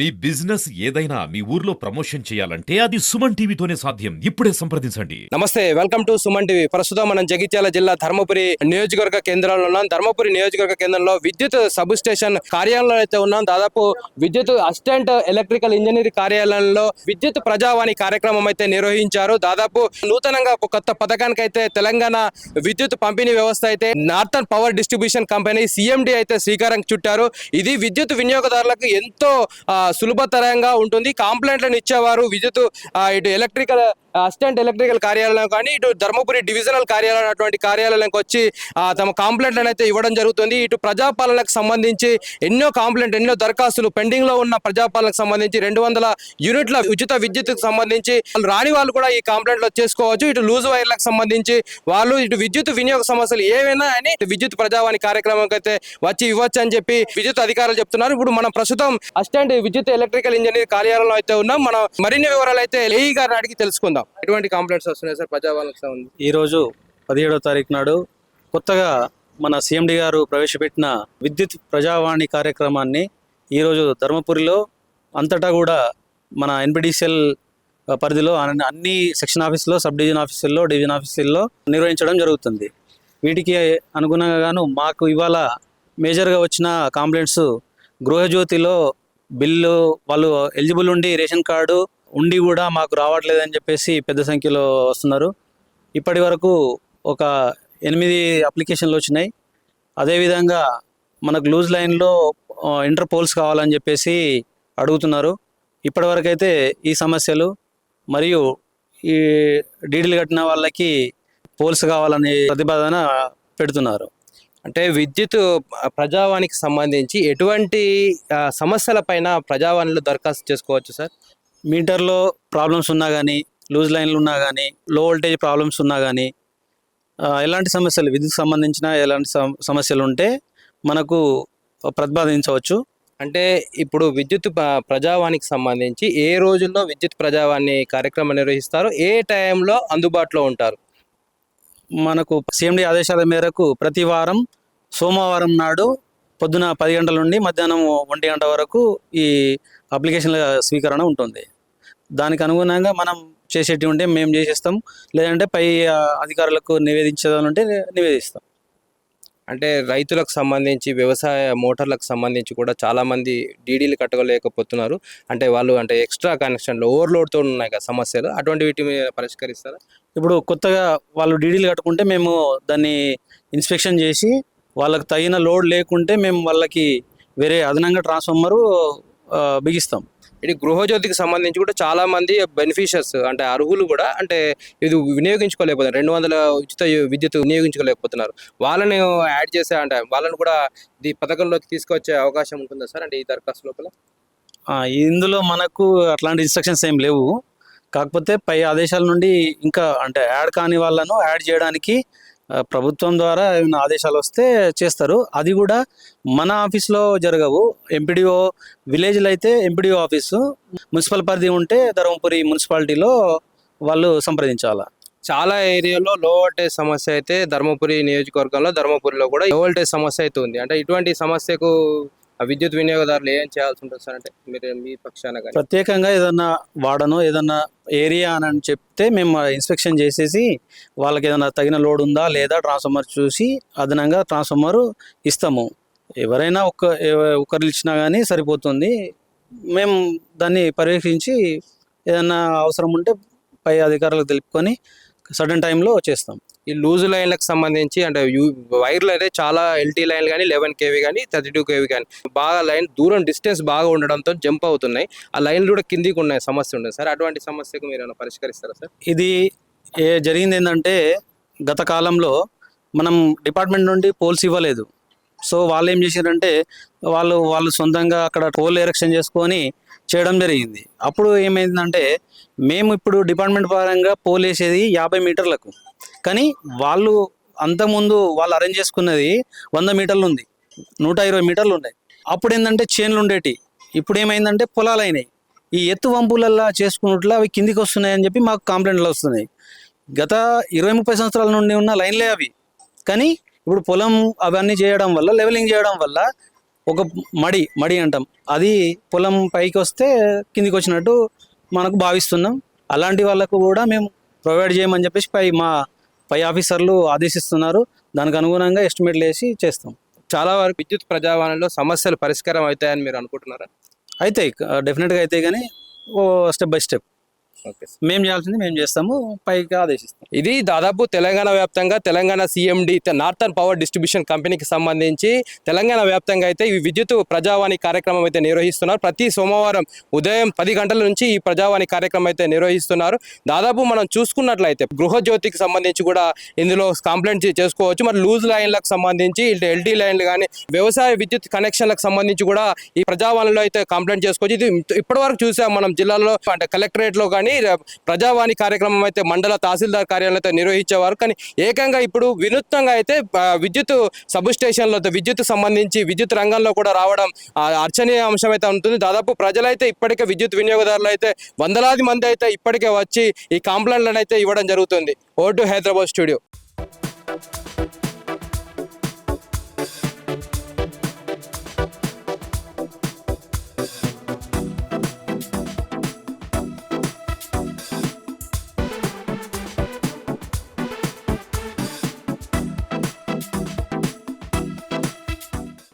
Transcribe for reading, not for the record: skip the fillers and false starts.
మీ business ఏదైనా మీ ఊర్లో promotion చేయాలంటే అది సుమన్ టీవీతోనే సాధ్యం. ఇప్పుడే సంప్రదించండి. నమస్తే, వెల్కమ్ టు సుమన్ టీవీ. ప్రస్తుతం మనం జగిత్యాల జిల్లా ధర్మపురి నియోజకవర్గ కేంద్రంలో ఉన్నాం. ధర్మపురి నియోజకవర్గ కేంద్రంలో విద్యుత్ సబ్ స్టేషన్ కార్యాలయంలో అయితే ఉన్నాం. దాదాపు విద్యుత్ అసిస్టెంట్ ఎలక్ట్రికల్ ఇంజనీర్ కార్యాలయంలో విద్యుత్ ప్రజావాణి కార్యక్రమం అయితే నిర్వహించారు. దాదాపు నూతనంగా ఒక కొత్త పథకానికి అయితే తెలంగాణ విద్యుత్ పంపిణీ వ్యవస్థ అయితే northern power distribution company CMD అయితే శ్రీకారం చుట్టారు. ఇది విద్యుత్ వినియోగదారులకు ఎంతో సులభతరంగా ఉంటుంది. కాంప్లైంట్లను ఇచ్చేవారు విద్యుత్ ఇటు ఎలక్ట్రికల్ అసిస్టెంట్ ఎలక్ట్రికల్ కార్యాలయం కానీ ఇటు ధర్మపురి డివిజనల్ కార్యాలయం అటువంటి కార్యాలయానికి వచ్చి తమ కాంప్లైంట్లను అయితే ఇవ్వడం జరుగుతుంది. ఇటు ప్రజాపాలనకు సంబంధించి ఎన్నో దరఖాస్తులు పెండింగ్ లో ఉన్న ప్రజాపాలనకు సంబంధించి 200 యూనిట్ల ఉచిత విద్యుత్కు సంబంధించి రాని వాళ్ళు కూడా ఈ కాంప్లైంట్లు చేసుకోవచ్చు. ఇటు లూజ్ వైర్లకు సంబంధించి వాళ్ళు ఇటు విద్యుత్ వినియోగ సమస్యలు ఏవైనా అని విద్యుత్ ప్రజావాణి కార్యక్రమం అయితే వచ్చి ఇవ్వచ్చు అని చెప్పి విద్యుత్ అధికారులు చెప్తున్నారు. ఇప్పుడు మనం ప్రస్తుతం అసిస్టెంట్ విద్యుత్ ఎలక్ట్రికల్ ఇంజనీర్ కార్యాలయంలో అయితే ఉన్నాం. మనం మరిన్ని వివరాలు అయితే ఏఈ గారిని అడిగి తెలుసుకుందాం. ఎటువంటి కంప్లైంట్స్ వస్తున్నాయి సార్ ప్రజావానికి సంబంధించి? ఈరోజు 17వ తారీఖు నాడు కొత్తగా మన సిఎండి గారు ప్రవేశపెట్టిన విద్యుత్ ప్రజావాణి కార్యక్రమాన్ని ఈరోజు ధర్మపురిలో అంతటా కూడా మన ఎన్పిడిసిఎల్ పరిధిలో అన్ని సెక్షన్ ఆఫీసులో, సబ్ డివిజన్ ఆఫీసుల్లో, డివిజన్ ఆఫీసుల్లో నిర్వహించడం జరుగుతుంది. వీటికి అనుగుణంగాను మాకు ఇవాళ మేజర్గా వచ్చిన కంప్లైంట్స్ గృహజ్యోతిలో బిల్లు వాళ్ళు ఎలిజిబుల్ ఉండి రేషన్ కార్డు ఉండి కూడా మాకు రావట్లేదని చెప్పేసి పెద్ద సంఖ్యలో వస్తున్నారు. ఇప్పటి వరకు ఒక 8 అప్లికేషన్లు వచ్చినాయి. అదేవిధంగా మనకు లూజ్ లైన్లో ఇంటర్ పోల్స్ కావాలని చెప్పేసి అడుగుతున్నారు. ఇప్పటివరకు అయితే ఈ సమస్యలు మరియు ఈ డీడీలు కట్టిన వాళ్ళకి పోల్స్ కావాలని ప్రతిపాదన పెడుతున్నారు. అంటే విద్యుత్ ప్రజావానికి సంబంధించి ఎటువంటి సమస్యల పైన ప్రజావాణిలో దరఖాస్తు చేసుకోవచ్చు సార్? మీటర్లో ప్రాబ్లమ్స్ ఉన్నా కానీ, లూజ్ లైన్లు ఉన్నా కానీ, లో వోల్టేజ్ ప్రాబ్లమ్స్ ఉన్నా కానీ, ఎలాంటి సమస్యలు విద్యుత్ సంబంధించిన ఎలాంటి సమస్యలు ఉంటే మనకు ప్రతిపాదించవచ్చు. అంటే ఇప్పుడు విద్యుత్ ప్రజావానికి సంబంధించి ఏ రోజుల్లో విద్యుత్ ప్రజావాణి కార్యక్రమం నిర్వహిస్తారు, ఏ టైంలో అందుబాటులో ఉంటారు? మనకు సిఎండి ఆదేశాల మేరకు ప్రతి వారం సోమవారం నాడు పొద్దున 10 గంటల నుండి మధ్యాహ్నం 1 గంట వరకు ఈ అప్లికేషన్ల స్వీకరణ ఉంటుంది. దానికి అనుగుణంగా మనం చేసేటివి ఉంటే మేము చేసేస్తాం, లేదంటే పై అధికారులకు నివేదించాలంటే నివేదిస్తాం. అంటే రైతులకు సంబంధించి వ్యవసాయ మోటార్లకు సంబంధించి కూడా చాలామంది డీడీలు కట్టలేకపోతున్నారు. అంటే వాళ్ళు ఎక్స్ట్రా కనెక్షన్లు ఓవర్లోడ్తో ఉన్నాయి కదా సమస్యలు, అటువంటి వీటిని పరిష్కరిస్తారా? ఇప్పుడు కొత్తగా వాళ్ళు డీడీలు కట్టుకుంటే మేము దాన్ని ఇన్స్పెక్షన్ చేసి వాళ్ళకి తగిన లోడ్ లేకుంటే మేము వాళ్ళకి వేరే అదనంగా ట్రాన్స్ఫార్మరు బిగిస్తాం. ఇది గృహజ్యోతికి సంబంధించి కూడా చాలా మంది బెనిఫిషియర్స్ అంటే అర్హులు కూడా ఇది వినియోగించుకోలేకపోతున్నారు, 200 ఉచిత విద్యుత్ వినియోగించుకోలేకపోతున్నారు. వాళ్ళని యాడ్ చేసే వాళ్ళని కూడా ఈ పథకంలోకి తీసుకొచ్చే అవకాశం ఉంటుందా సార్? ఈ దరఖాస్తు లోపల ఇందులో మనకు అట్లాంటి ఇన్స్ట్రక్షన్స్ ఏం లేవు. కాకపోతే పై ఆదేశాల నుండి ఇంకా యాడ్ కాని వాళ్ళను యాడ్ చేయడానికి ప్రభుత్వం ద్వారా ఏమైనా ఆదేశాలు వస్తే చేస్తారు. అది కూడా మన ఆఫీస్లో జరగవు. ఎంపీడీఓ విలేజ్లో అయితే ఎంపీడీఓ ఆఫీసు, మున్సిపల్ పరిధి ఉంటే ధర్మపురి మున్సిపాలిటీలో వాళ్ళు సంప్రదించాలి. చాలా ఏరియాలో లో వోల్టేజ్ సమస్య అయితే ధర్మపురి నియోజకవర్గంలో ధర్మపురిలో కూడా లో వోల్టేజ్ సమస్య అయితే ఉంది. ఇటువంటి సమస్యకు విద్యుత్ వినియోగదారులు ఏం చేయాల్సి ఉంటుంది సార్? మీరు మీ పక్షాన ప్రత్యేకంగా ఏదన్నా వాడనో ఏదన్నా ఏరియా అని చెప్తే మేము ఇన్స్పెక్షన్ చేసేసి వాళ్ళకి ఏదైనా తగిన లోడ్ ఉందా లేదా ట్రాన్స్ఫార్మర్ చూసి అదనంగా ట్రాన్స్ఫార్మర్ ఇస్తాము. ఎవరైనా ఒకరు ఇచ్చినా కానీ సరిపోతుంది. మేము దాన్ని పర్యవేక్షించి ఏదన్నా అవసరం ఉంటే పై అధికారులకు తెలుపుకొని సడన్ టైంలో చేస్తాం. ఈ లూజ్ లైన్లకు సంబంధించి వైర్లు అయితే చాలా ఎల్టీ లైన్లు కానీ 11 kV కానీ 32 kV కానీ బాగా లైన్ దూరం డిస్టెన్స్ బాగా ఉండడంతో జంప్ అవుతున్నాయి. ఆ లైన్లు కూడా కిందికి ఉన్నాయి, సమస్య ఉంది సార్. అటువంటి సమస్యకు మీరు ఏమైనా పరిష్కరిస్తారా సార్? ఇది జరిగింది ఏంటంటే గత కాలంలో మనం డిపార్ట్మెంట్ నుండి పోల్స్ ఇవ్వలేదు. సో వాళ్ళు ఏం చేశారంటే వాళ్ళు సొంతంగా అక్కడ పోల్ ఎరెక్షన్ చేసుకొని చేయడం జరిగింది. అప్పుడు ఏమైందంటే మేము ఇప్పుడు డిపార్ట్మెంట్ పరంగా పోల్ వేసేది 50 మీటర్లకు, కానీ వాళ్ళు అంతకుముందు వాళ్ళు అరేంజ్ చేసుకున్నది 100 మీటర్లు ఉంది, 120 మీటర్లు ఉన్నాయి. అప్పుడు ఏంటంటే చైన్లు ఉండేటి, ఇప్పుడు ఏమైందంటే పొలాలు అయినాయి. ఈ ఎత్తు వంపులల్లా చేసుకున్నట్లు అవి కిందికి వస్తున్నాయని చెప్పి మాకు కంప్లైంట్లు వస్తున్నాయి. గత 20-30 సంవత్సరాల నుండి ఉన్న లైన్లే అవి, కానీ ఇప్పుడు పొలం అవన్నీ చేయడం వల్ల, లెవెలింగ్ చేయడం వల్ల ఒక మడి అంటాం, అది పొలం పైకి వస్తే కిందికి వచ్చినట్టు మనకు భావిస్తున్నాం. అలాంటి వాళ్ళకు కూడా మేము ప్రొవైడ్ చేయమని చెప్పేసి పై ఆఫీసర్లు ఆదేశిస్తున్నారు. దానికి అనుగుణంగా ఎస్టిమేట్లు వేసి చేస్తాం. చాలా వరకు విద్యుత్ ప్రజావాణిలో సమస్యలు పరిష్కారం అవుతాయని మీరు అనుకుంటున్నారా? అయితే డెఫినెట్గా అయితే, కానీ ఓ స్టెప్ బై స్టెప్ ఓకే. మేము చేయాల్సింది మేము చేస్తాము, పైకి ఆదేశిస్తాం. ఇది దాదాపు తెలంగాణ వ్యాప్తంగా Telangana CMD northern power distribution కంపెనీకి సంబంధించి తెలంగాణ వ్యాప్తంగా అయితే ఈ విద్యుత్ ప్రజావాణి కార్యక్రమం అయితే నిర్వహిస్తున్నారు. ప్రతి సోమవారం ఉదయం 10 గంటల నుంచి ఈ ప్రజావాణి కార్యక్రమం అయితే నిర్వహిస్తున్నారు. దాదాపు మనం చూసుకున్నట్లయితే గృహజ్యోతికి సంబంధించి కూడా ఇందులో కంప్లైంట్ చేసుకోవచ్చు. మరి లూజ్ లైన్లకు సంబంధించి ఎల్టీ లైన్లు కానీ వ్యవసాయ విద్యుత్ కనెక్షన్లకు సంబంధించి కూడా ఈ ప్రజావాణిలో అయితే కంప్లైంట్ చేసుకోవచ్చు. ఇది ఇప్పటివరకు చూసాం మనం జిల్లాలో, అంటే కలెక్టరేట్లో కానీ ప్రజావాణి కార్యక్రమం అయితే మండల తహసీల్దార్ కార్యాలయం అయితే నిర్వహించేవారు. కానీ ఏకంగా ఇప్పుడు వినూత్నంగా అయితే విద్యుత్ సబ్ స్టేషన్లో విద్యుత్ సంబంధించి విద్యుత్ రంగంలో కూడా రావడం అర్చనీయ అంశం అయితే ఉంటుంది. దాదాపు ప్రజలైతే ఇప్పటికే విద్యుత్ వినియోగదారులు అయితే వందలాది మంది అయితే ఇప్పటికే వచ్చి ఈ కంప్లైంట్లను అయితే ఇవ్వడం జరుగుతుంది. Vote Hyderabad studio.